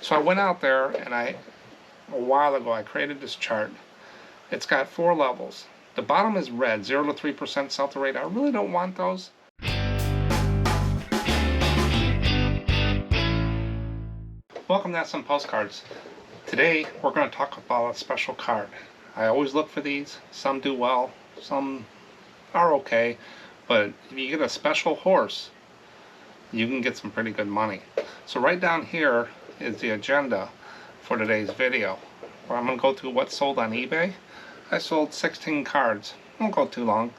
So I went out there and a while ago I created this chart. It's got 4 levels. The bottom is red, 0 to 3% sell-through rate. I really don't want those. Welcome to SMPostcards. Today we're going to talk about a special card. I always look for these. Some do well, some are okay, but if you get a special horse, you can get some pretty good money. So right down here is the agenda for today's video, where I'm going to go through what sold on eBay. I sold 16 cards. It won't go too long,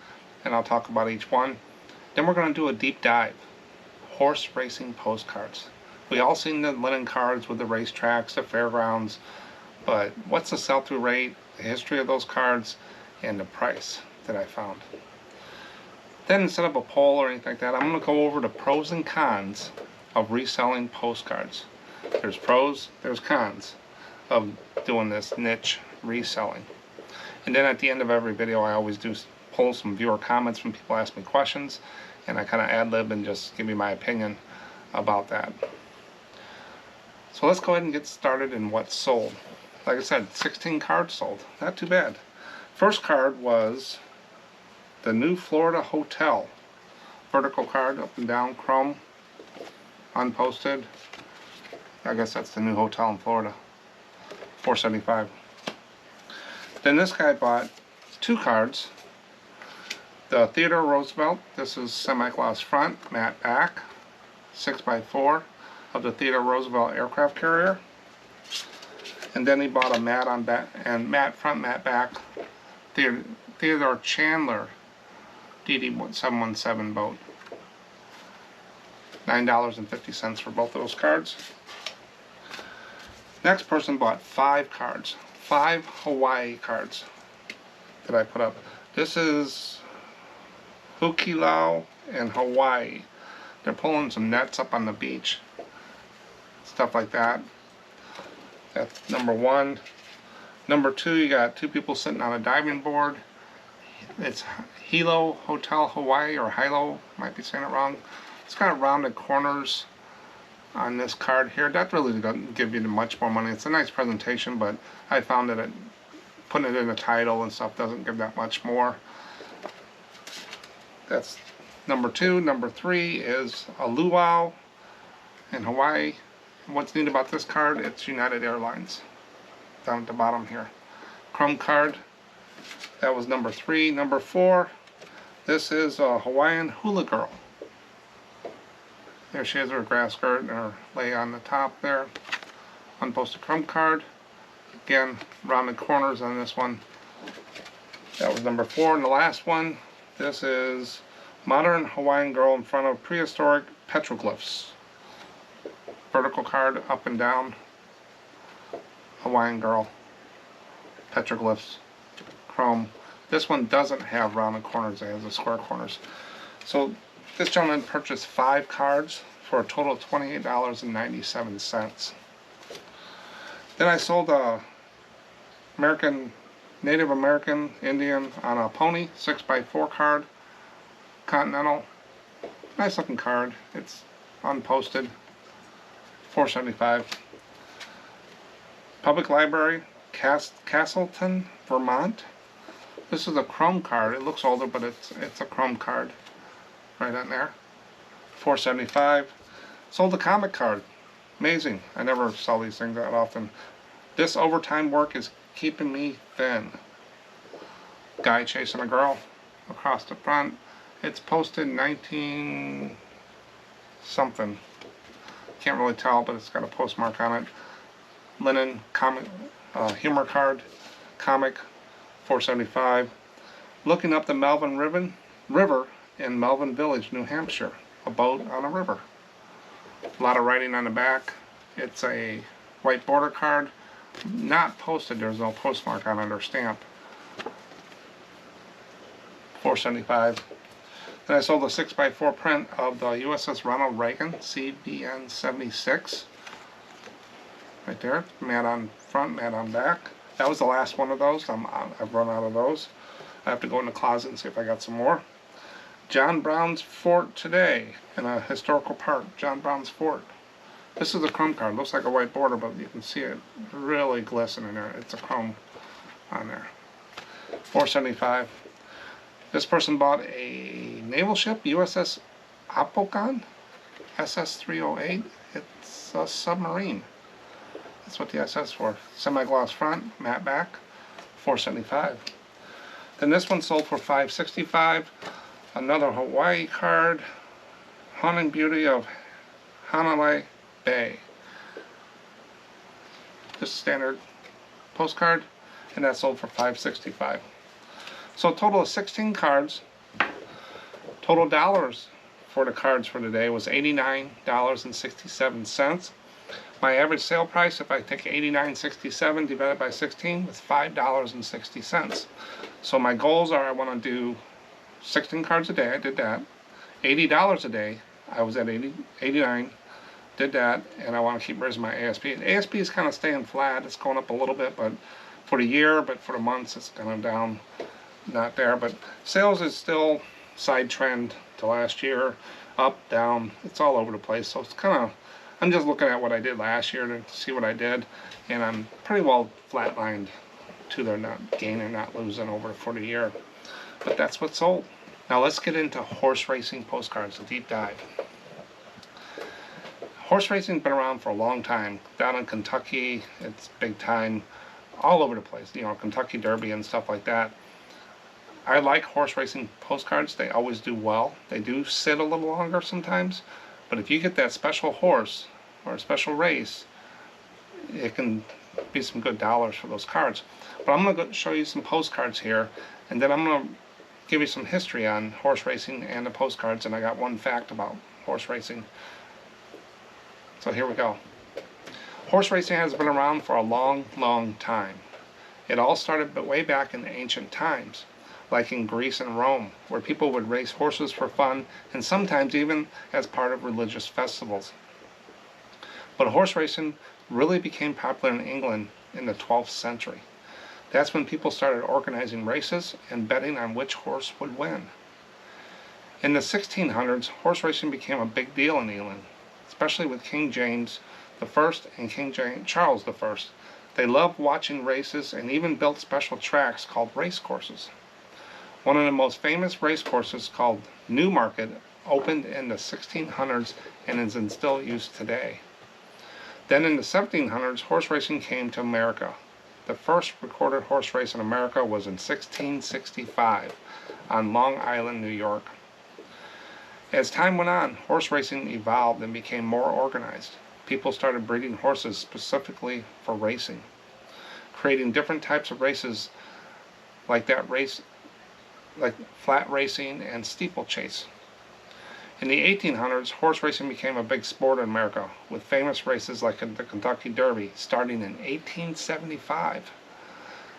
and I'll talk about each one. Then we're going to do a deep dive. Horse racing postcards. We all seen the linen cards with the racetracks, the fairgrounds, but what's the sell-through rate, the history of those cards, and the price that I found. Then instead of a poll or anything like that, I'm going to go over the pros and cons of reselling postcards. There's pros, there's cons of doing this niche reselling. And then at the end of every video, I always do pull some viewer comments from people ask me questions, and I kind of ad-lib and just give you my opinion about that. So let's go ahead and get started in what sold. Like I said, 16 cards sold. Not too bad. First card was the New Florida Hotel. Vertical card, up and down, chrome, unposted. I guess that's the new hotel in Florida. $4.75. Then this guy bought 2 cards. The Theodore Roosevelt. This is semi-gloss front, matte back, 6x4 of the Theodore Roosevelt aircraft carrier. And then he bought a matte on back and matte front, matte back Theodore Chandler DD717 boat. $9.50 for both of those cards. Next person bought 5 cards. 5 Hawaii cards that I put up. This is Hukilau and Hawaii. They're pulling some nets up on the beach. Stuff like that. That's number 1. Number 2, you got 2 people sitting on a diving board. It's Hilo Hotel Hawaii, or Hilo, might be saying it wrong. It's got rounded corners on this card here. That really doesn't give you much more money. It's a nice presentation, but I found that putting it in a title and stuff doesn't give that much more. That's number 2. Number 3 is a luau in Hawaii. What's neat about this card, it's United Airlines. Down at the bottom here. Chrome card. That was number 3. Number 4, this is a Hawaiian hula girl. There she has her grass skirt and her lei on the top there. Unposted chrome card. Again, rounded corners on this one. That was number 4. And the last one, this is modern Hawaiian girl in front of prehistoric petroglyphs. Vertical card, up and down. Hawaiian girl. Petroglyphs. Chrome. This one doesn't have rounded corners, it has the square corners. So this gentleman purchased 5 cards for a total of $28.97. Then I sold a Native American Indian on a pony, 6x4 card, Continental. Nice looking card. It's unposted. $4.75. Public Library, Castleton, Vermont. This is a chrome card. It looks older, but it's a chrome card. Right on there. $4.75. Sold a comic card. Amazing. I never sell these things that often. This overtime work is keeping me thin. Guy chasing a girl across the front. It's posted 19 something. Can't really tell, but it's got a postmark on it. Linen comic humor card. Comic. $4.75. Looking up the Melvin River in Melvin Village, New Hampshire. A boat on a river. A lot of writing on the back. It's a white border card. Not posted. There's no postmark on it or stamp. $4.75. Then I sold a 6x4 print of the USS Ronald Reagan CBN 76. Right there. Matte on front, matte on back. That was the last one of those. I've run out of those. I have to go in the closet and see if I got some more. John Brown's Fort today in a historical park. John Brown's Fort. This is a chrome card. Looks like a white border, but you can see it really glistening there. It's a chrome on there. $4.75. This person bought a naval ship, USS Apokan, SS-308. It's a submarine. That's what the SS for. Semi-gloss front, matte back, $4.75. Then this one sold for $5.65. Another Hawaii card, Haunting Beauty of Hanalei Bay. Just standard postcard, and that sold for $5.65. So a total of 16 cards. Total dollars for the cards for today was $89.67. My average sale price, if I take $89.67 divided by 16, was $5.60. So my goals are I want to do 16 cards a day. I did that. $80 a day. I was at 89. Did that, and I want to keep raising my ASP. The ASP is kind of staying flat. It's going up a little bit, but for the year, but for the months, it's kind of down. Not there, but sales is still side trend to last year, up, down. It's all over the place. So it's kind of, I'm just looking at what I did last year to see what I did, and I'm pretty well flatlined to their not gaining, not losing over for the year. But that's what sold. Now let's get into horse racing postcards, a deep dive. Horse racing's been around for a long time. Down in Kentucky, it's big time, all over the place. You know, Kentucky Derby and stuff like that. I like horse racing postcards. They always do well. They do sit a little longer sometimes, but if you get that special horse or a special race, it can be some good dollars for those cards. But I'm going to show you some postcards here, and then I'm going to give you some history on horse racing and the postcards, and I got one fact about horse racing. So here we go. Horse racing has been around for a long, long time. It all started way back in the ancient times, like in Greece and Rome, where people would race horses for fun and sometimes even as part of religious festivals. But horse racing really became popular in England in the 12th century. That's when people started organizing races and betting on which horse would win. In the 1600s, horse racing became a big deal in England, especially with King James I and King Charles I. They loved watching races and even built special tracks called race courses. One of the most famous race courses, called Newmarket, opened in the 1600s and is in still use today. Then in the 1700s, horse racing came to America. The first recorded horse race in America was in 1665 on Long Island, New York. As time went on, horse racing evolved and became more organized. People started breeding horses specifically for racing, creating different types of races like flat racing and steeplechase. In the 1800s, horse racing became a big sport in America, with famous races like the Kentucky Derby starting in 1875.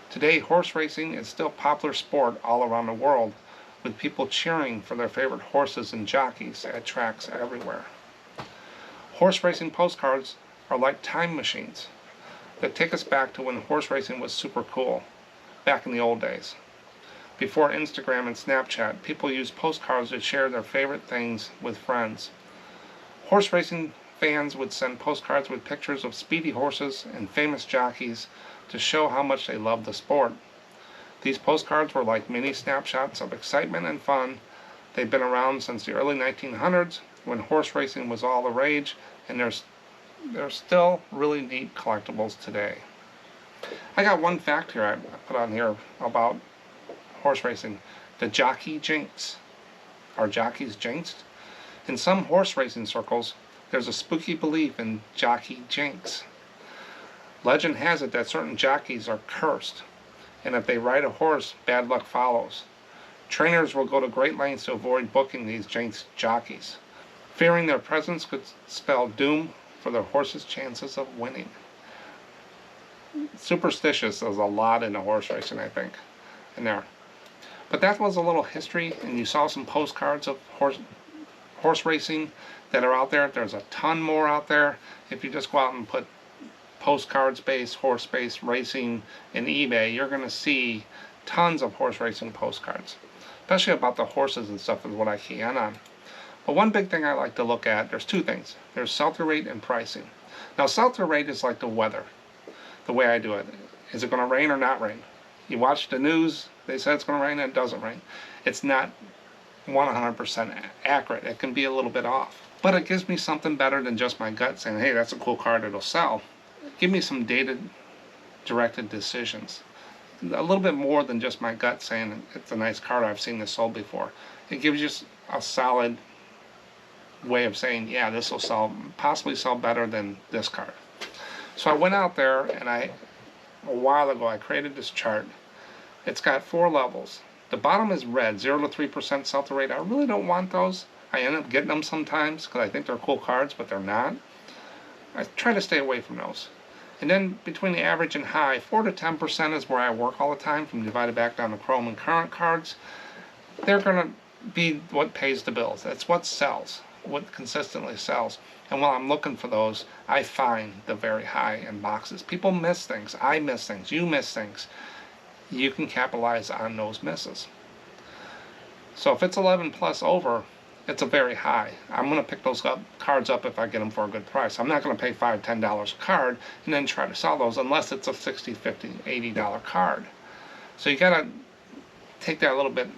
Today, horse racing is still a popular sport all around the world, with people cheering for their favorite horses and jockeys at tracks everywhere. Horse racing postcards are like time machines that take us back to when horse racing was super cool, back in the old days. Before Instagram and Snapchat, people used postcards to share their favorite things with friends. Horse racing fans would send postcards with pictures of speedy horses and famous jockeys to show how much they loved the sport. These postcards were like mini snapshots of excitement and fun. They've been around since the early 1900s, when horse racing was all the rage, and they're still really neat collectibles today. I got one fact here I put on here about horse racing. The jockey jinx. Are jockeys jinxed? In some horse racing circles, there's a spooky belief in jockey jinx. Legend has it that certain jockeys are cursed, and if they ride a horse, bad luck follows. Trainers will go to great lengths to avoid booking these jinxed jockeys, fearing their presence could spell doom for their horse's chances of winning. Superstitious is a lot in the horse racing, I think, in there. But that was a little history, and you saw some postcards of horse racing that are out there. There's a ton more out there. If you just go out and put postcards-based, horse-based racing in eBay, you're going to see tons of horse racing postcards. Especially about the horses and stuff is what I key in on. But one big thing I like to look at, there's two things. There's sell-through rate and pricing. Now sell-through rate is like the weather, the way I do it. Is it going to rain or not rain? You watch the news, they say it's going to rain and it doesn't rain. It's not 100% accurate. It can be a little bit off. But it gives me something better than just my gut saying, hey, that's a cool card, it'll sell. Give me some data-directed decisions. A little bit more than just my gut saying it's a nice card, I've seen this sold before. It gives you a solid way of saying, yeah, this will sell, possibly sell better than this card. So I went out there and a while ago, I created this chart. It's got 4 levels. The bottom is red, 0 to 3% sell-through rate. I really don't want those. I end up getting them sometimes because I think they're cool cards, but they're not. I try to stay away from those. And then between the average and high, 4 to 10% is where I work all the time, from divided back down to Chrome and current cards. They're going to be what pays the bills. That's what sells, what consistently sells. And while I'm looking for those, I find the very high in boxes. People miss things. I miss things. You miss things. You can capitalize on those misses. So if it's 11 plus over, it's a very high. I'm going to pick those cards up if I get them for a good price. I'm not going to pay $5, $10 a card and then try to sell those unless it's a $60, $50, $80 card. So you got to take that a little bit,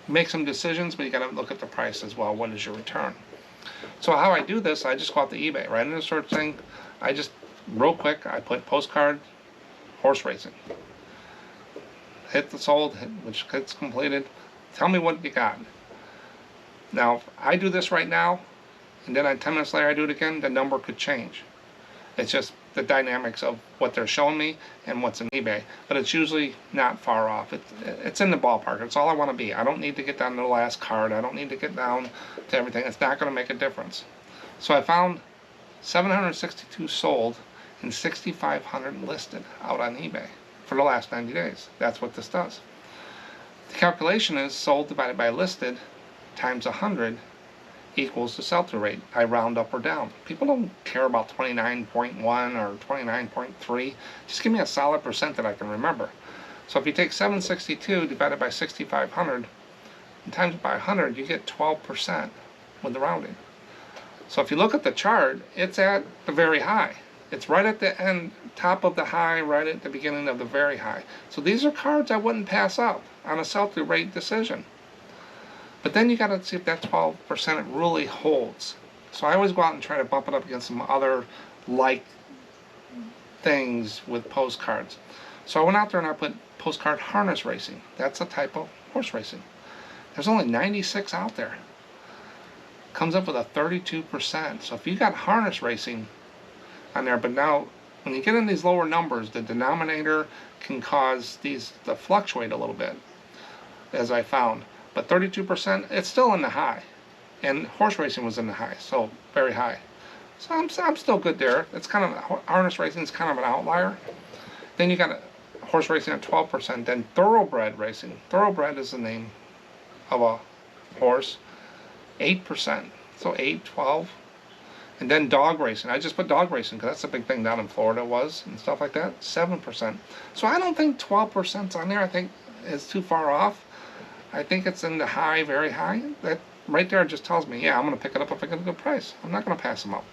make some decisions, but you got to look at the price as well. What is your return? So how I do this, I just go out to eBay, right in the search thing. I just, real quick, I put postcard horse racing. Hit the sold, which gets completed. Tell me what you got. Now, if I do this right now, and then 10 minutes later I do it again, the number could change. It's just the dynamics of what they're showing me and what's in eBay. But it's usually not far off. It's in the ballpark. It's all I want to be. I don't need to get down to the last card. I don't need to get down to everything. It's not going to make a difference. So I found 762 sold and 6,500 listed out on eBay for the last 90 days. That's what this does. The calculation is sold divided by listed times 100 equals the sell-through rate. I round up or down. People don't care about 29.1 or 29.3. Just give me a solid percent that I can remember. So if you take 762 divided by 6,500 and times it by 100, you get 12% with the rounding. So if you look at the chart, it's at the very high. It's right at the end, top of the high, right at the beginning of the very high. So these are cards I wouldn't pass up on a sell-through rate decision. But then you got to see if that 12% really holds. So I always go out and try to bump it up against some other like things with postcards. So I went out there and I put postcard harness racing. That's a type of horse racing. There's only 96 out there. Comes up with a 32%. So if you got harness racing on there, but now when you get in these lower numbers, the denominator can cause these to fluctuate a little bit, as I found. But 32%, it's still in the high, and horse racing was in the high, so very high. So I'm still good there. It's kind of, harness racing is kind of an outlier. Then you got horse racing at 12%. Then thoroughbred racing. Thoroughbred is the name of a horse. 8%. So 8, 12. And then dog racing. I just put dog racing because that's a big thing down in Florida was and stuff like that. 7%. So I don't think 12% on there. I think is too far off. I think it's in the high, very high. That right there just tells me, yeah, I'm going to pick it up if I get a good price. I'm not going to pass them up.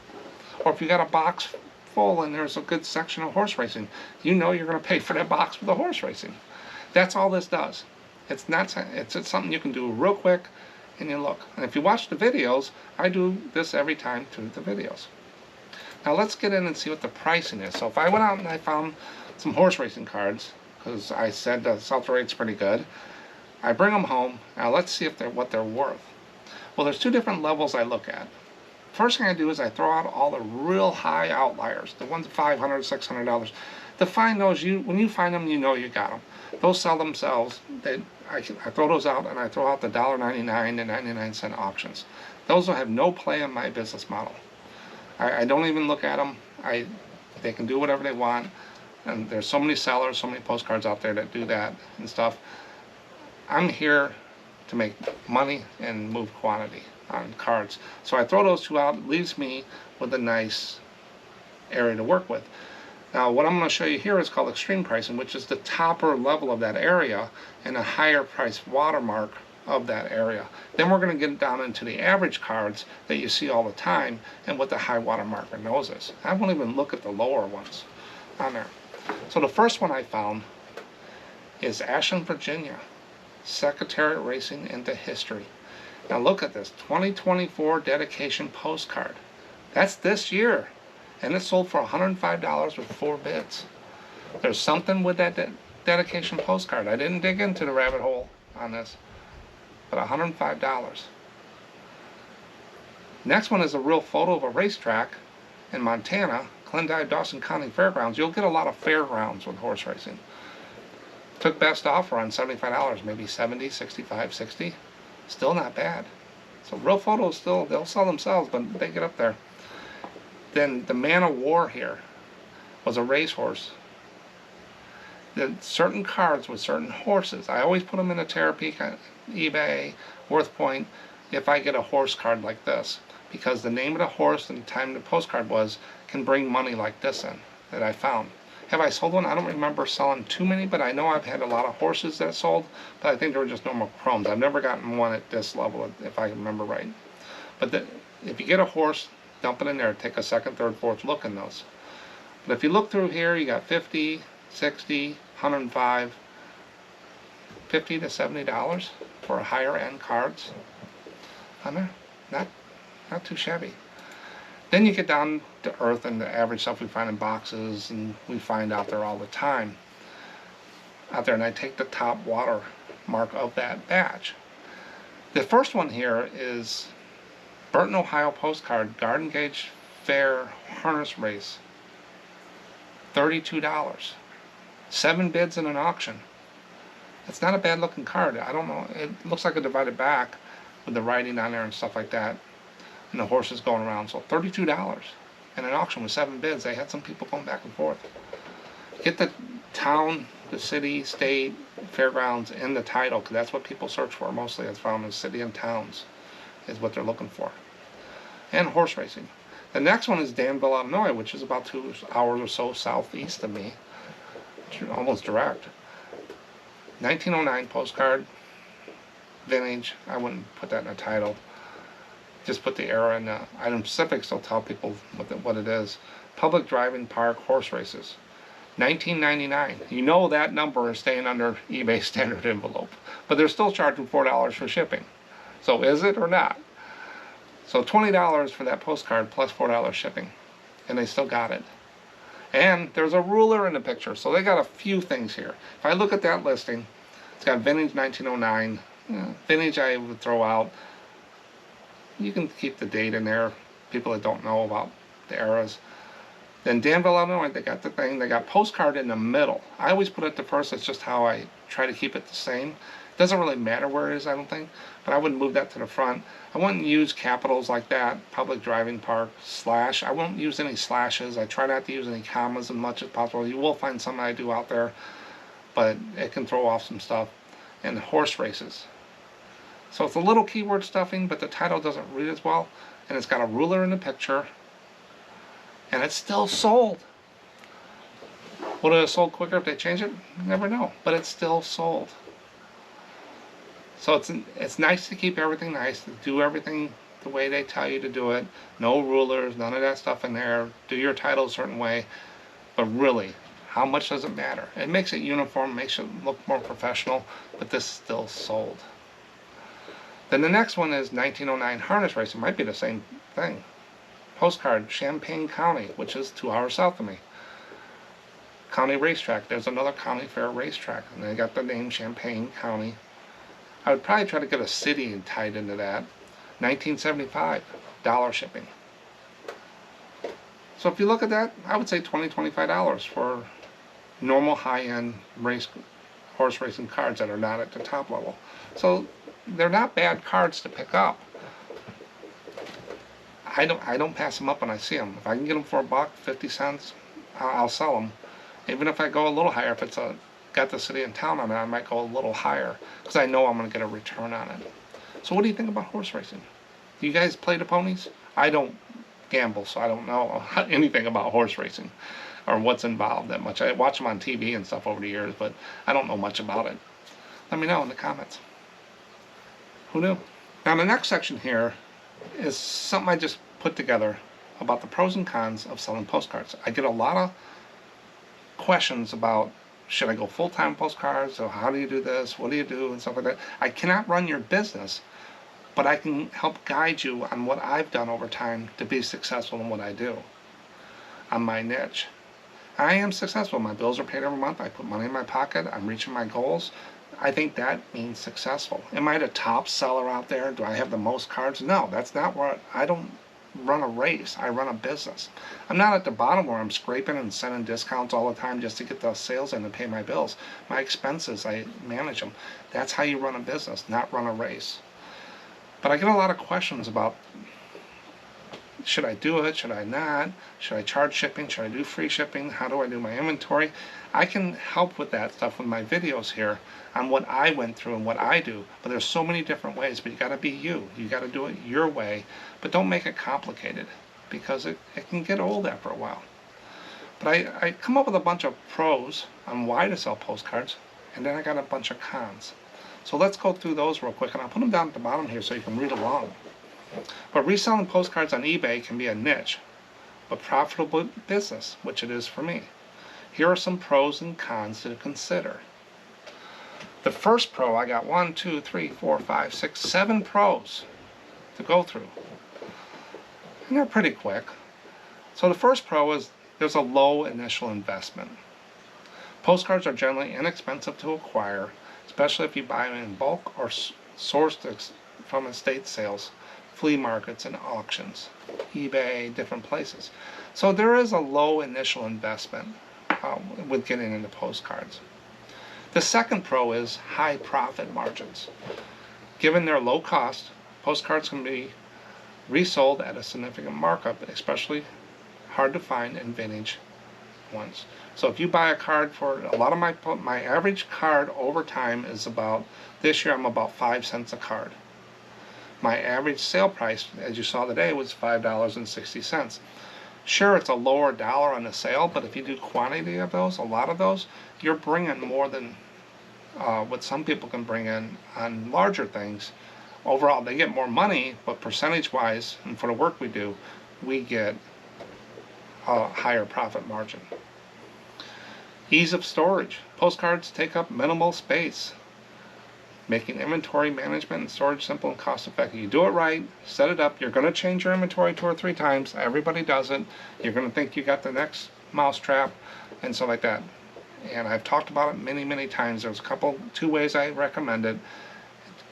Or if you got a box full and there's a good section of horse racing, you know you're going to pay for that box for the horse racing. That's all this does. It's not. It's something you can do real quick, and you look. And if you watch the videos, I do this every time through the videos. Now let's get in and see what the pricing is. So if I went out and I found some horse racing cards, because I said the sell-through rate's pretty good, I bring them home. Now let's see if what they're worth. Well, there's two different levels I look at. First thing I do is I throw out all the real high outliers, the ones $500, $600. To find those, when you find them, you know you got them. Those sell themselves. I throw those out, and I throw out the $1.99 and 99-cent auctions. Those will have no play in my business model. I don't even look at them. They can do whatever they want, and there's so many sellers, so many postcards out there that do that and stuff. I'm here to make money and move quantity on cards. So I throw those two out. It leaves me with a nice area to work with. Now what I'm going to show you here is called extreme pricing, which is the topper level of that area and a higher price watermark of that area. Then we're going to get down into the average cards that you see all the time and what the high water mark in those is. I won't even look at the lower ones on there. So the first one I found is Ashland, Virginia, Secretariat Racing into History. Now look at this, 2024 dedication postcard. That's this year, and it sold for $105 with 4 bids. There's something with that dedication postcard. I didn't dig into the rabbit hole on this, but $105. Next one is a real photo of a racetrack in Montana, Glendive, Dawson County Fairgrounds. You'll get a lot of fairgrounds with horse racing. Took best offer on $75, maybe 70, 65, 60. Still not bad. So real photos still, they'll sell themselves, but they get up there. Then the Man of War here was a racehorse. Certain cards with certain horses. I always put them in a Terapeak, eBay, Worth Point, if I get a horse card like this. Because the name of the horse and the time the postcard was can bring money like this in, that I found. Have I sold one? I don't remember selling too many, but I know I've had a lot of horses that sold, but I think they were just normal chromes. I've never gotten one at this level, if I remember right. But if you get a horse, dump it in there, take a second, third, fourth look in those. But if you look through here, you got 50, 60, 105, $50 to $70 for higher end cards on there. Not too shabby. Then you get down to earth and the average stuff we find in boxes and we find out there all the time. Out there, and I take the top water mark of that batch. The first one here is Burton, Ohio postcard, Garden Gauge Fair harness race. $32. 7 bids in an auction. It's not a bad looking card. I don't know. It looks like a divided back with the writing on there and stuff like that. And the horses going around. So $32 in an auction with 7 bids. They had some people going back and forth. Get the town, the city, state, fairgrounds in the title, because that's what people search for mostly. It's found in city and towns is what they're looking for. And horse racing. The next one is Danville, Illinois, which is about 2 hours or so southeast of me. Almost direct. 1909 postcard, vintage. I wouldn't put that in a title. Just put the era and the item specifics. They'll tell people what it is. Public driving park horse races. $19.99. You know that number is staying under eBay standard envelope, but they're still charging $4 for shipping. So is it or not? So $20 for that postcard plus $4 shipping, and they still got it. And there's a ruler in the picture, so they got a few things here. If I look at that listing, it's got vintage 1909. Vintage I would throw out. You can keep the date in there, people that don't know about the eras. Then Danville, Illinois, they got the thing. They got postcard in the middle. I always put it to first. It's just how I try to keep it the same. It doesn't really matter where it is, I don't think, but I wouldn't move that to the front. I wouldn't use capitals like that, public driving park, slash. I won't use any slashes. I try not to use any commas as much as possible. You will find some I do out there, but it can throw off some stuff. And horse races. So it's a little keyword stuffing, but the title doesn't read as well. And it's got a ruler in the picture. And it's still sold. Would it have sold quicker if they changed it? Never know. But it's still sold. So it's nice to keep everything nice, to do everything the way they tell you to do it. No rulers, none of that stuff in there. Do your title a certain way. But really, how much does it matter? It makes it uniform, makes it look more professional, but this is still sold. Then the next one is 1909 harness race. It might be the same thing. Postcard, Champaign County, which is 2 hours south of me. County racetrack. There's another county fair racetrack, and they got the name Champaign County. I would probably try to get a city tied into that. 1975, dollar shipping. So if you look at that, I would say $20, $25 for normal high-end horse racing cards that are not at the top level. So they're not bad cards to pick up. I don't pass them up when I see them. If I can get them for $1, 50 cents, I'll sell them. Even if I go a little higher, if it's got the city and town on it, I might go a little higher because I know I'm going to get a return on it. So what do you think about horse racing? Do you guys play the ponies? I don't gamble, so I don't know anything about horse racing or what's involved that much. I watch them on TV and stuff over the years, but I don't know much about it. Let me know in the comments. Who knew? Now the next section here is something I just put together about the pros and cons of selling postcards. I get a lot of questions about, should I go full-time postcards, or how do you do this, what do you do, and stuff like that. I cannot run your business, but I can help guide you on what I've done over time to be successful in what I do on my niche. I am successful. My bills are paid every month. I put money in my pocket. I'm reaching my goals. I think that means successful. Am I the top seller out there? Do I have the most cards? No, that's not what I don't run a race. I run a business. I'm not at the bottom where I'm scraping and sending discounts all the time just to get the sales in and pay my bills. My expenses, I manage them. That's how you run a business, not run a race. But I get a lot of questions about, should I do it? Should I not? Should I charge shipping? Should I do free shipping? How do I do my inventory? I can help with that stuff with my videos here on what I went through and what I do. But there's so many different ways, but you got to be you. You got to do it your way, but don't make it complicated, because it can get old after a while. But I come up with a bunch of pros on why to sell postcards, and then I got a bunch of cons. So let's go through those real quick, and I'll put them down at the bottom here so you can read along. But reselling postcards on eBay can be a niche, but profitable business, which it is for me. Here are some pros and cons to consider. The first pro, I got 1, 2, 3, 4, 5, 6, 7 pros to go through. And they're pretty quick. So the first pro is there's a low initial investment. Postcards are generally inexpensive to acquire, especially if you buy them in bulk or sourced from estate sales, flea markets, and auctions, eBay, different places. So there is a low initial investment with getting into postcards. The second pro is high profit margins. Given their low cost, postcards can be resold at a significant markup, especially hard to find in vintage ones. So if you buy a card for, a lot of my average card over time is about, this year I'm about 5 cents a card. My average sale price, as you saw today, was $5.60. Sure, it's a lower dollar on the sale, but if you do quantity of those, a lot of those, you're bringing more than what some people can bring in on larger things. Overall, they get more money, but percentage-wise, and for the work we do, we get a higher profit margin. Ease of storage. Postcards take up minimal space, making inventory management and storage simple and cost-effective. You do it right, set it up. You're going to change your inventory 2 or 3 times. Everybody does it. You're going to think you got the next mousetrap and stuff like that. And I've talked about it many, many times. There's 2 ways I recommend it.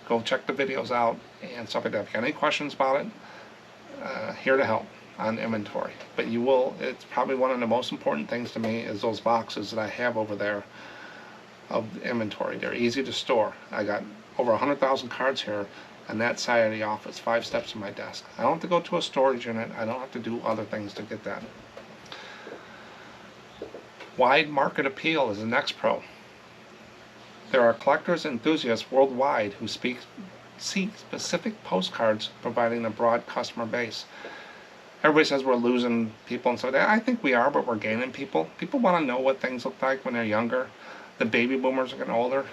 Go check the videos out and stuff like that. If you got any questions about it, here to help on inventory. But you will, it's probably one of the most important things to me is those boxes that I have over there of inventory. They're easy to store. I got over 100,000 cards here on that side of the office, 5 steps to my desk. I don't have to go to a storage unit. I don't have to do other things to get that. Wide market appeal is the next pro. There are collectors and enthusiasts worldwide who seek specific postcards, providing a broad customer base. Everybody says we're losing people and so that. I think we are, but we're gaining people. People want to know what things look like when they're younger. The baby boomers are getting older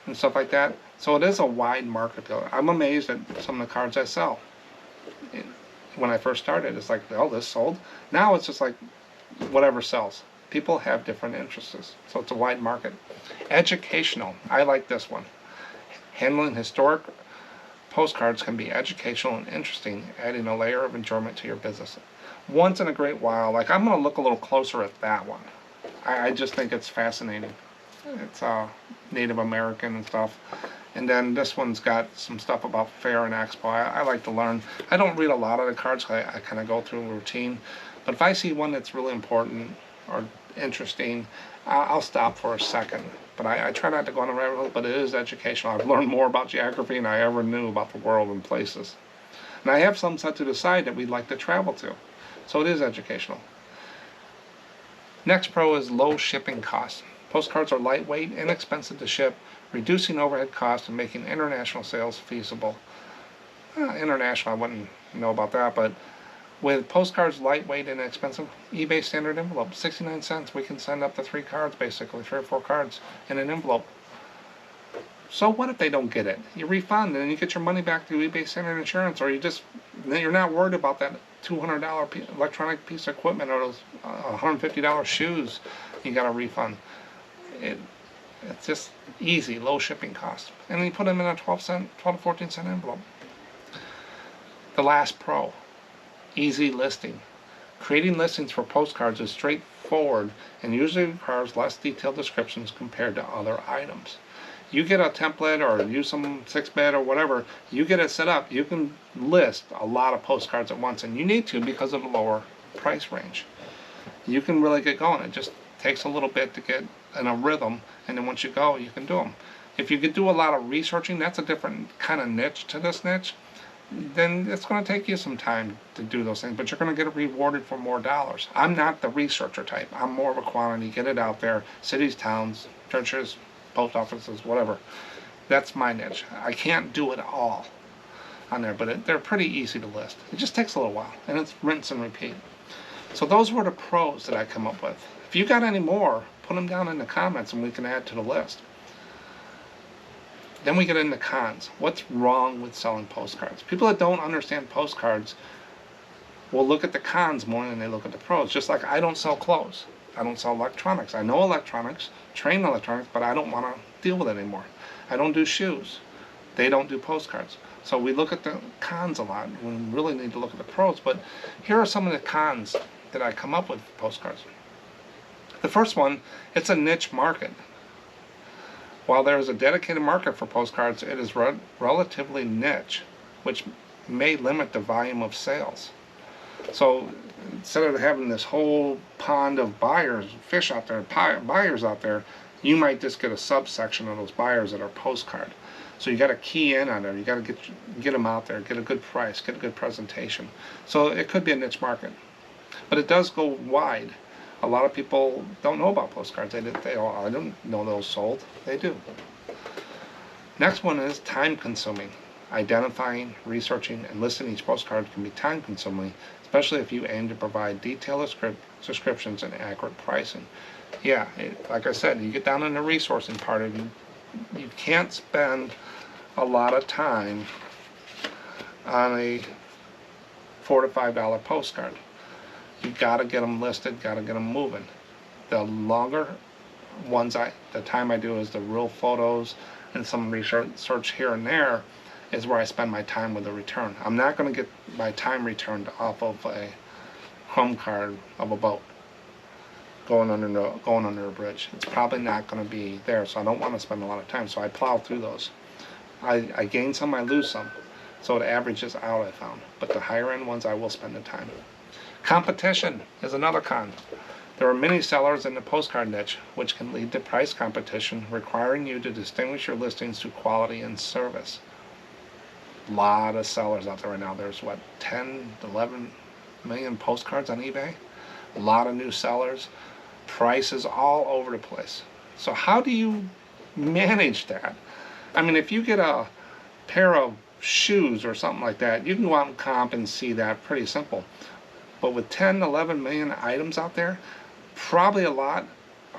and stuff like that. So it is a wide market appeal. I'm amazed at some of the cards I sell. When I first started, it's like, oh, this sold. Now it's just like whatever sells. People have different interests, so it's a wide market. Educational. I like this one. Handling historic postcards can be educational and interesting, adding a layer of enjoyment to your business. Once in a great while, like I'm going to look a little closer at that one. I just think it's fascinating. It's Native American and stuff. And then this one's got some stuff about fair and expo. I like to learn. I don't read a lot of the cards. I kind of go through a routine. But if I see one that's really important or interesting, I'll stop for a second. But I try not to go on a rabbit hole, but it is educational. I've learned more about geography than I ever knew about the world and places. And I have some set to the side that we'd like to travel to. So it is educational. Next pro is low shipping costs. Postcards are lightweight, inexpensive to ship, reducing overhead costs and making international sales feasible. International, I wouldn't know about that, but with postcards lightweight and inexpensive, eBay standard envelope, 69 cents, we can send up to 3 cards basically, 3 or 4 cards in an envelope. So what if they don't get it? You refund and you get your money back through eBay Standard Insurance, or you're not worried about that $200 electronic piece of equipment or those $150 shoes. You got a refund. It's just easy, low shipping cost, and you put them in a 12 to 14 cent envelope. The last pro, easy listing. Creating listings for postcards is straightforward and usually requires less detailed descriptions compared to other items. You get a template or use some 6-bit or whatever, you get it set up, you can list a lot of postcards at once, and you need to because of the lower price range. You can really get going. It just takes a little bit to get in a rhythm, and then once you go, you can do them. If you could do a lot of researching, that's a different kind of niche to this niche, then it's going to take you some time to do those things, but you're going to get rewarded for more dollars. I'm not the researcher type. I'm more of a quantity, get it out there, cities, towns, churches, post offices, whatever. That's my niche. I can't do it all on there, but they're pretty easy to list. It just takes a little while, and it's rinse and repeat. So those were the pros that I come up with. If you got any more, put them down in the comments and we can add to the list. Then we get into cons. What's wrong with selling postcards? People that don't understand postcards will look at the cons more than they look at the pros. Just like I don't sell clothes. I don't sell electronics. I know electronics, train electronics, but I don't want to deal with it anymore. I don't do shoes. They don't do postcards. So we look at the cons a lot. We really need to look at the pros. But here are some of the cons that I come up with for postcards. The first one, it's a niche market. While there is a dedicated market for postcards, it is relatively niche, which may limit the volume of sales. So instead of having this whole pond of buyers, fish out there, buyers out there, you might just get a subsection of those buyers that are postcard. So you got to key in on there. You got to get them out there, get a good price, get a good presentation. So it could be a niche market, but it does go wide. A lot of people don't know about postcards. I don't know those sold. They do. Next one is time consuming. Identifying, researching, and listing each postcard can be time consuming, especially if you aim to provide detailed descriptions and accurate pricing. Yeah, like I said, you get down in the resourcing part of it, you can't spend a lot of time on a $4 to $5 postcard. You gotta get them listed, gotta get them moving. The longer ones the time I do is the real photos and some research here and there is where I spend my time with the return. I'm not gonna get my time returned off of a home card of a boat going under a bridge. It's probably not gonna be there, so I don't want to spend a lot of time. So I plow through those. I gain some, I lose some. So it averages out, I found. But the higher end ones I will spend the time. Competition is another con. There are many sellers in the postcard niche, which can lead to price competition, requiring you to distinguish your listings through quality and service. A lot of sellers out there right now. There's 10 to 11 million postcards on eBay. A lot of new sellers. Prices all over the place. So how do you manage that? I mean, if you get a pair of shoes or something like that, you can go out and comp and see that, pretty simple. But with 10, 11 million items out there, probably a lot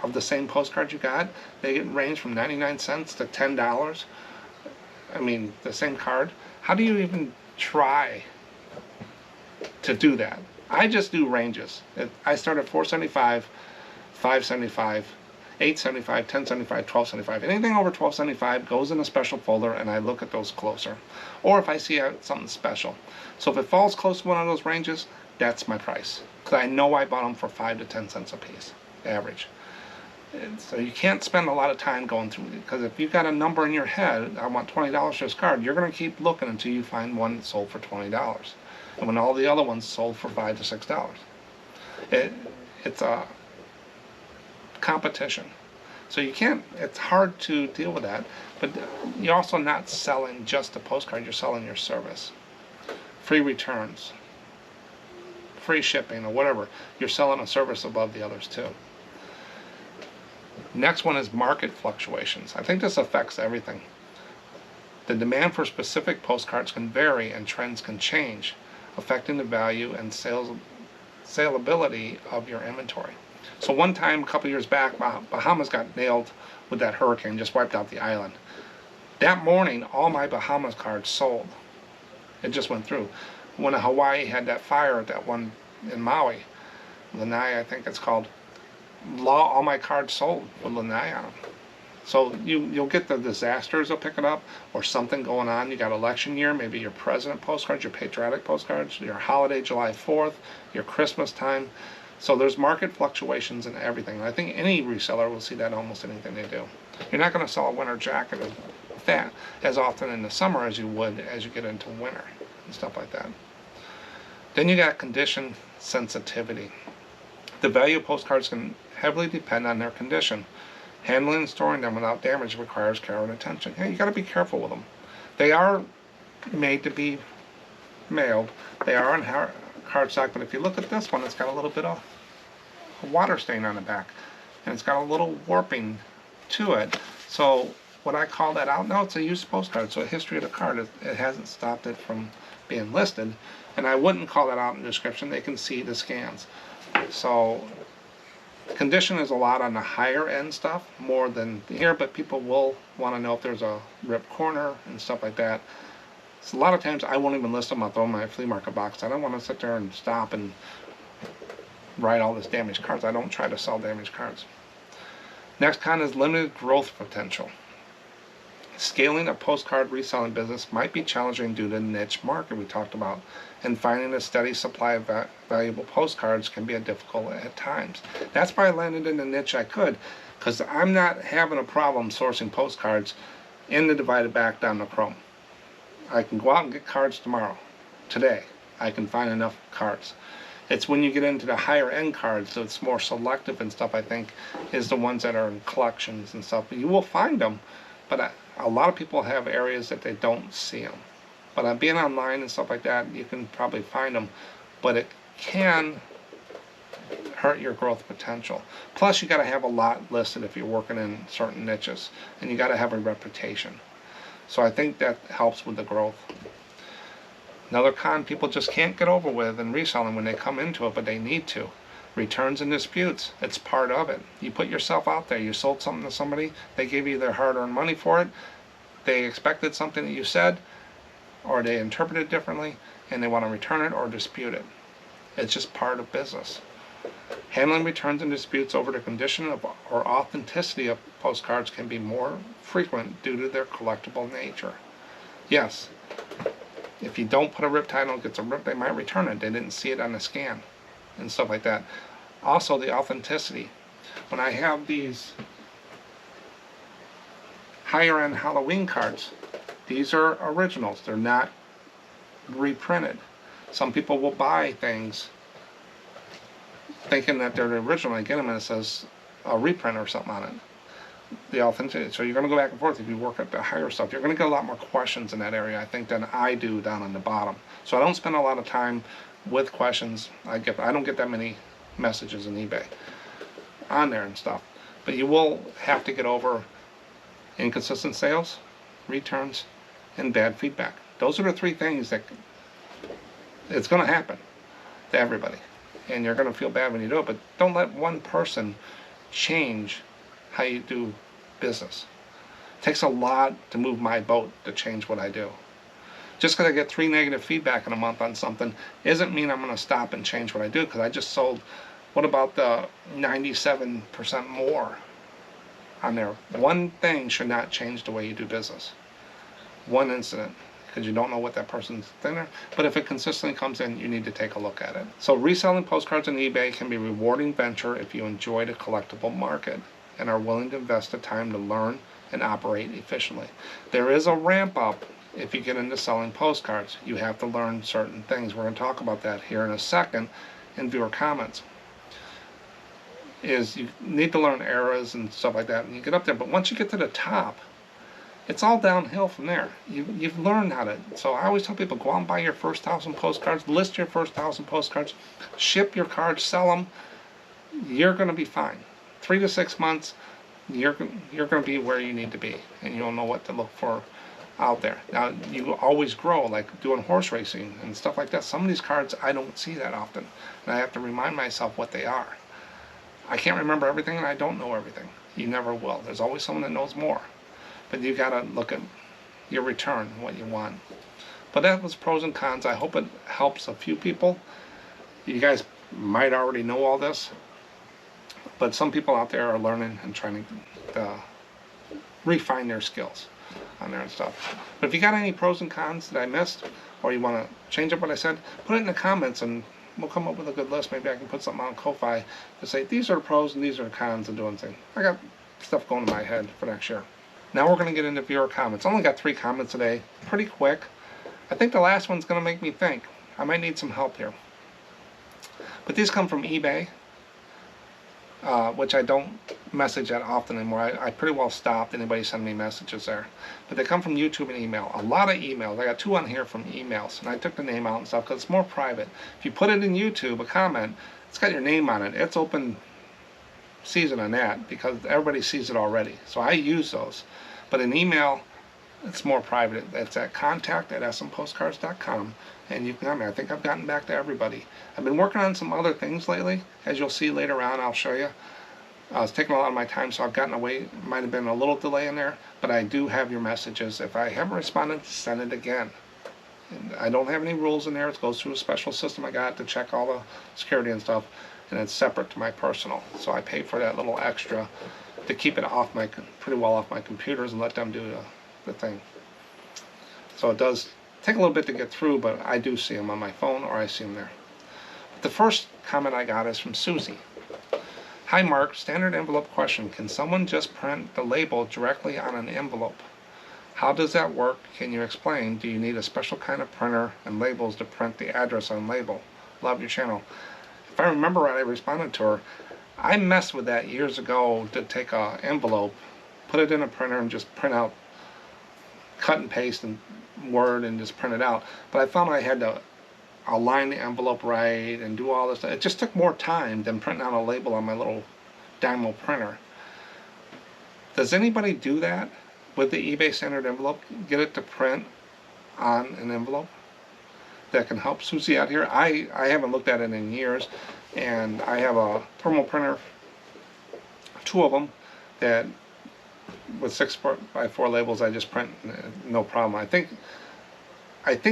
of the same postcards you got, they range from 99 cents to $10. I mean, the same card. How do you even try to do that? I just do ranges. I start at $4.75, $5.75, $8.75, $10.75, $12.75. Anything over $12.75 goes in a special folder, and I look at those closer. Or if I see something special. So if it falls close to one of those ranges, that's my price, because I know I bought them for 5 to 10 cents a piece, average. And so you can't spend a lot of time going through it, because if you've got a number in your head, I want $20 for this card, you're going to keep looking until you find one that sold for $20, and when all the other ones sold for $5 to $6. It's a competition. So you can't, it's hard to deal with that, but you're also not selling just a postcard, you're selling your service. Free returns, free shipping, or whatever. You're selling a service above the others too. Next one is market fluctuations. I think this affects everything. The demand for specific postcards can vary and trends can change, affecting the value and saleability of your inventory. So one time, a couple years back, Bahamas got nailed with that hurricane, just wiped out the island. That morning, all my Bahamas cards sold. It just went through. When Hawaii had that fire, that one in Maui, Lanai, I think it's called, all my cards sold with Lanai on them. So you'll get the disasters will pick it up, or something going on. You got election year, maybe your president postcards, your patriotic postcards, your holiday July 4th, your Christmas time. So there's market fluctuations in everything. I think any reseller will see that in almost anything they do. You're not going to sell a winter jacket of that as often in the summer as you would as you get into winter and stuff like that. Then you got condition sensitivity. The value of postcards can heavily depend on their condition. Handling and storing them without damage requires care and attention. Yeah, you got to be careful with them. They are made to be mailed. They are on cardstock, but if you look at this one, it's got a little bit of a water stain on the back, and it's got a little warping to it. So would I call that out? No, it's a used postcard, so a history of the card, it hasn't stopped it from being listed, and I wouldn't call that out in the description. They can see the scans. So condition is a lot on the higher end stuff, more than here, but people will want to know if there's a ripped corner and stuff like that. So a lot of times I won't even list them. I'll throw them in my flea market box. I don't want to sit there and stop and write all this damaged cards. I don't try to sell damaged cards. Next con is limited growth potential. Scaling a postcard reselling business might be challenging due to the niche market we talked about, and finding a steady supply of valuable postcards can be difficult at times. That's why I landed in the niche I could, because I'm not having a problem sourcing postcards in the divided back down the Chrome. I can go out and get cards tomorrow, today. I can find enough cards. It's when you get into the higher end cards, so it's more selective and stuff, I think, is the ones that are in collections and stuff. You will find them, but a lot of people have areas that they don't see them. But on being online and stuff like that, you can probably find them, but it can hurt your growth potential. Plus, you got to have a lot listed if you're working in certain niches, and you got to have a reputation. So I think that helps with the growth. Another con people just can't get over with in reselling when they come into it, but they need to. Returns and disputes, it's part of it. You put yourself out there, you sold something to somebody, they gave you their hard-earned money for it, they expected something that you said, or they interpreted it differently, and they want to return it or dispute it. It's just part of business. Handling returns and disputes over the condition of or authenticity of postcards can be more frequent due to their collectible nature. Yes, if you don't put a rip title, it gets a rip, they might return it. They didn't see it on the scan and stuff like that. Also, the authenticity. When I have these higher end Halloween cards, these are originals. They're not reprinted. Some people will buy things thinking that they're the original. I get them and it says a reprint or something on it. The authenticity. So you're going to go back and forth if you work at the higher stuff. You're going to get a lot more questions in that area, I think, than I do down on the bottom. So I don't spend a lot of time with questions. I don't get that many messages in eBay on there and stuff. But you will have to get over inconsistent sales, returns, and bad feedback. Those are the three things that it's going to happen to everybody. And you're going to feel bad when you do it, but don't let one person change how you do business. It takes a lot to move my boat to change what I do. Just because I get 3 negative feedback in a month on something doesn't mean I'm going to stop and change what I do, because I just sold, what about the 97% more on there? One thing should not change the way you do business. One incident, because you don't know what that person's thinner. But if it consistently comes in, you need to take a look at it. So reselling postcards on eBay can be a rewarding venture if you enjoy the collectible market and are willing to invest the time to learn and operate efficiently. There is a ramp up if you get into selling postcards. You have to learn certain things. We're going to talk about that here in a second in viewer comments. You need to learn eras and stuff like that, and you get up there. But once you get to the top, it's all downhill from there. You've learned how to. So I always tell people, go out and buy your first 1,000 postcards, list your first 1,000 postcards, ship your cards, sell them. You're going to be fine. 3 to 6 months, you're going to be where you need to be, and you'll know what to look for out there. Now, you always grow, like doing horse racing and stuff like that. Some of these cards I don't see that often, and I have to remind myself what they are. I can't remember everything, and I don't know everything. You never will. There's always someone that knows more. But you got to look at your return, what you want. But that was pros and cons. I hope it helps a few people. You guys might already know all this, but some people out there are learning and trying to refine their skills on there and stuff. But if you got any pros and cons that I missed, or you want to change up what I said, put it in the comments and we'll come up with a good list. Maybe I can put something on Ko-Fi to say these are the pros and these are the cons of doing things. I got stuff going in my head for next year. Now we're going to get into viewer comments. I only got 3 comments today. Pretty quick. I think the last one's going to make me think. I might need some help here. But these come from eBay, which I don't message that often anymore. I pretty well stopped anybody sending me messages there. But they come from YouTube and email. A lot of emails. I got 2 on here from emails. And I took the name out and stuff because it's more private. If you put it in YouTube, a comment, it's got your name on it. It's open season on that because everybody sees it already. So I use those. But in email, it's more private. It's at contact@SMPostcards.com, and you can comment. I think I've gotten back to everybody. I've been working on some other things lately. As you'll see later on, I'll show you. I was taking a lot of my time, so I've gotten away. Might have been a little delay in there, but I do have your messages. If I haven't responded, send it again. And I don't have any rules in there. It goes through a special system I got to check all the security and stuff, and it's separate to my personal. So I pay for that little extra to keep it off my, pretty well off my computers and let them do the thing. So it does take a little bit to get through, but I do see them on my phone or I see them there. But the first comment I got is from Susie. Hi Mark, standard envelope question. Can someone just print the label directly on an envelope? How does that work? Can you explain? Do you need a special kind of printer and labels to print the address on label? Love your channel. If I remember right, I responded to her. I messed with that years ago to take an envelope, put it in a printer and just print out, cut and paste and Word and just print it out. But I found I had to align the envelope right and do all this. It just took more time than printing out a label on my little Dymo printer. Does anybody do that with the eBay standard envelope? Get it to print on an envelope? That can help Susie out here. I haven't looked at it in years, and I have a thermal printer, 2 of them, that with 6x4 labels I just print no problem. I think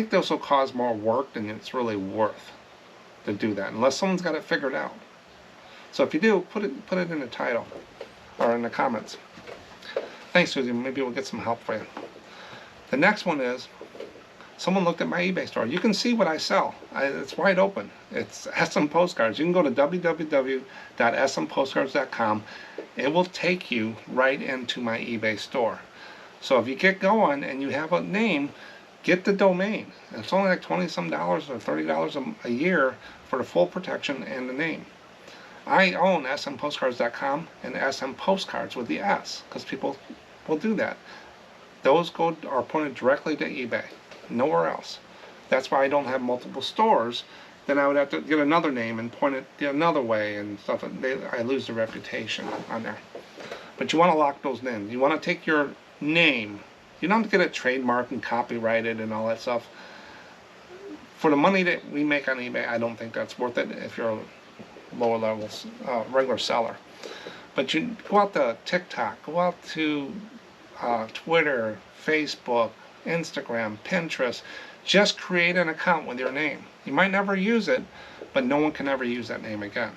this will cause more work than it's really worth to do that, unless someone's got it figured out. So if you do, put it in the title or in the comments. Thanks, Susie. Maybe we'll get some help for you. The next one is, someone looked at my eBay store. You can see what I sell. It's wide open. It's SMPostcards. You can go to www.SMPostcards.com. It will take you right into my eBay store. So if you get going and you have a name, get the domain. It's only like $20-some or $30 a year for the full protection and the name. I own SMPostcards.com and SMPostcards with the S, because people will do that. Those are pointed directly to eBay. Nowhere else. That's why I don't have multiple stores. Then I would have to get another name and point it another way and stuff. I lose the reputation on there. But you want to lock those in. You want to take your name. You don't have to get it trademarked and copyrighted and all that stuff. For the money that we make on eBay, I don't think that's worth it if you're a lower level regular seller. But you go out to TikTok, go out to Twitter, Facebook, Instagram, Pinterest. Just create an account with your name. You might never use it, but no one can ever use that name again.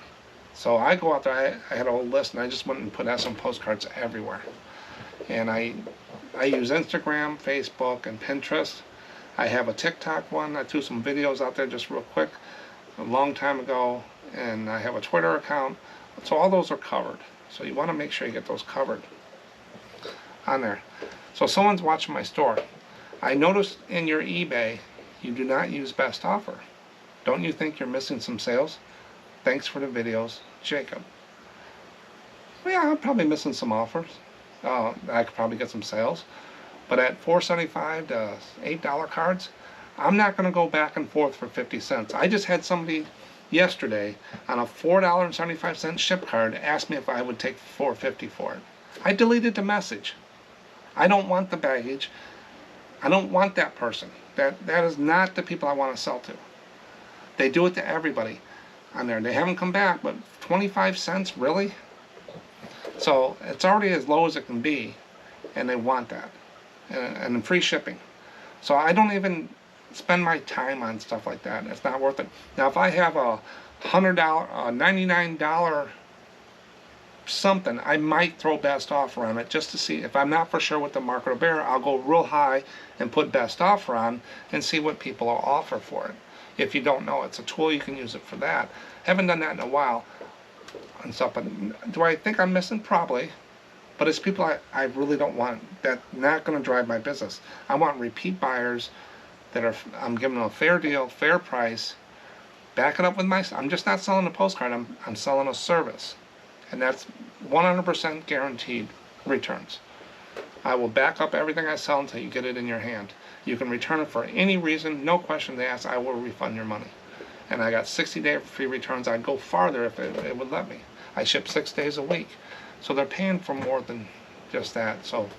So I go out there, I had a whole list, and I just went and put SM Postcards everywhere. And I use Instagram, Facebook, and Pinterest. I have a TikTok one. I threw some videos out there just real quick a long time ago. And I have a Twitter account. So all those are covered. So you want to make sure you get those covered on there. So someone's watching my store. I noticed in your eBay you do not use best offer. Don't you think you're missing some sales? Thanks for the videos, Jacob. Well, yeah, I'm probably missing some offers. I could probably get some sales. But at $4.75 to $8 cards, I'm not going to go back and forth for 50 cents. I just had somebody yesterday on a $4.75 ship card ask me if I would take $4.50 for it. I deleted the message. I don't want the baggage. I don't want that person. That is not the people I want to sell to. They do it to everybody on there. They haven't come back, but 25 cents, really? So it's already as low as it can be, and they want that. and free shipping. So I don't even spend my time on stuff like that. It's not worth it. Now, if I have a $100, $99 something, I might throw best offer on it just to see. If I'm not for sure what the market will bear, I'll go real high and put best offer on and see what people will offer for it. If you don't know, it's a tool, you can use it for that. Haven't done that in a while and stuff, but do I think I'm missing? Probably. But it's people I really don't want, that's not going to drive my business. I want repeat buyers that are, I'm giving them a fair deal, fair price, back it up with my, I'm just not selling a postcard, I'm selling a service. And that's 100% guaranteed returns. I will back up everything I sell until you get it in your hand. You can return it for any reason, no questions asked, I will refund your money. And I got 60-day free returns. I'd go farther if it would let me. I ship 6 days a week. So they're paying for more than just that. So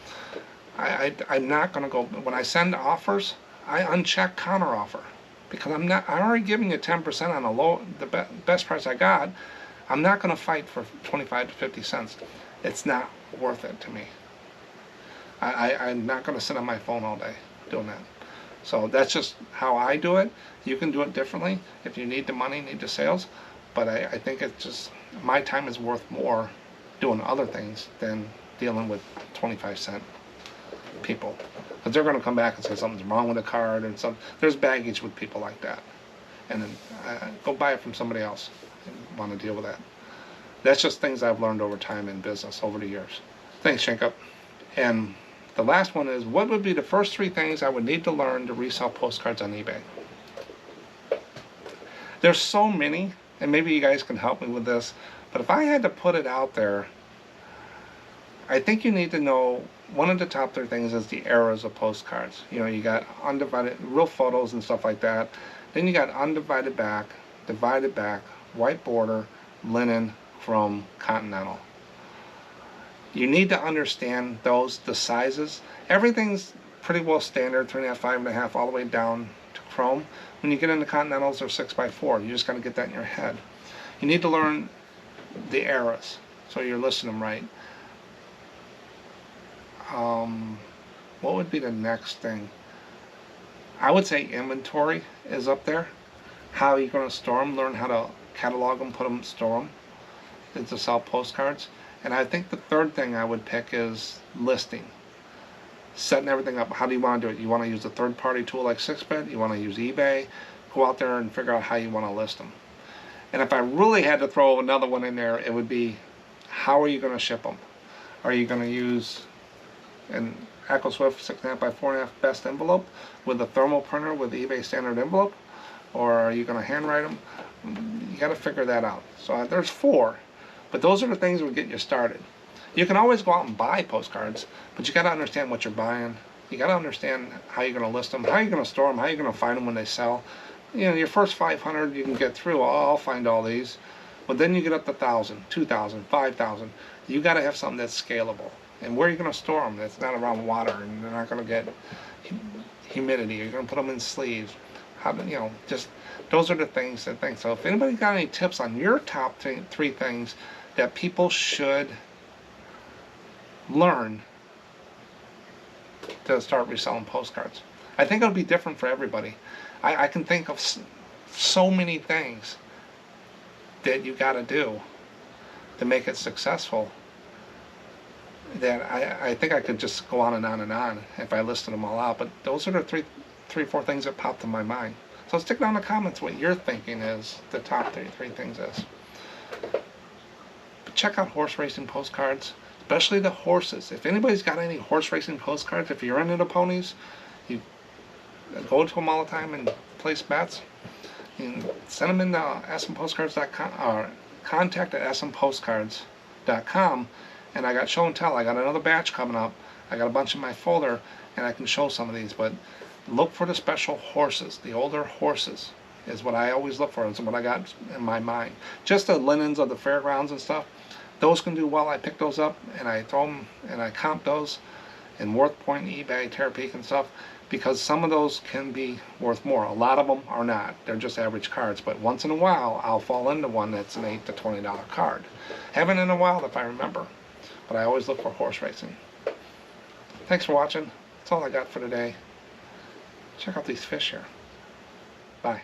I'm not going to go, when I send offers, I uncheck counter offer. Because I'm already giving you 10% on the best price I got. I'm not going to fight for 25 to 50 cents. It's not worth it to me. I'm not going to sit on my phone all day doing that. So that's just how I do it. You can do it differently if you need the money, need the sales. But I think it's just, my time is worth more doing other things than dealing with 25-cent people. Because they're going to come back and say something's wrong with the card and some. There's baggage with people like that. And then go buy it from somebody else and want to deal with that. That's just things I've learned over time in business over the years. Thanks, Shankup. And the last one is, what would be the first 3 things I would need to learn to resell postcards on eBay? There's so many, and maybe you guys can help me with this, but if I had to put it out there, I think you need to know, one of the top 3 things is the eras of postcards. You know, you got undivided, real photos and stuff like that. Then you got undivided back, divided back, white border, linen, chrome, continental. You need to understand those, the sizes. Everything's pretty well standard, 3.5, 5.5, all the way down to chrome. When you get into continentals, they're 6x4. You just got to get that in your head. You need to learn the eras, so you're listing them right. What would be the next thing? I would say inventory is up there. How are you going to store them? Learn how to catalog them, put them, store them, and to sell postcards. And I think the third thing I would pick is listing. Setting everything up. How do you want to do it? You want to use a third-party tool like 6bit? You want to use eBay? Go out there and figure out how you want to list them. And if I really had to throw another one in there, it would be, how are you going to ship them? Are you going to use an EchoSwift 6.5 by 4.5 best envelope with a thermal printer with eBay standard envelope? Or are you going to handwrite them? You got to figure that out. So there's 4. But those are the things that will get you started. You can always go out and buy postcards, but you got to understand what you're buying. You got to understand how you're going to list them, how you're going to store them, how you're going to find them when they sell. You know, your first 500 you can get through. Oh, I'll find all these. But then you get up to 1,000, 2,000, 5,000. You got to have something that's scalable. And where are you going to store them? That's not around water, and they're not going to get humidity. You're going to put them in sleeves. How do, you know, just those are the things that think. So if anybody got any tips on your top 3 things that people should learn to start reselling postcards. I think it'll be different for everybody. I can think of so many things that you got to do to make it successful that I think I could just go on and on and on if I listed them all out. But those are the 4 things that popped in my mind. So stick down in the comments what you're thinking is the top 3 things is. But check out horse racing postcards, especially the horses. If anybody's got any horse racing postcards, if you're into the ponies, you go to them all the time and place bets. You can send them into SMPostcards.com or contact at SMPostcards.com. And I got show and tell. I got another batch coming up. I got a bunch in my folder, and I can show some of these. But look for the special horses. The older horses is what I always look for. It's what I got in my mind. Just the linens of the fairgrounds and stuff. Those can do well. I pick those up, and I throw them, and I comp those in Worth Point, eBay, Terapeak, and stuff. Because some of those can be worth more. A lot of them are not. They're just average cards. But once in a while, I'll fall into one that's an $8 to $20 card. Haven't in a while if I remember. But I always look for horse racing. Thanks for watching. It's all I got for today. Check out these fish here. Bye.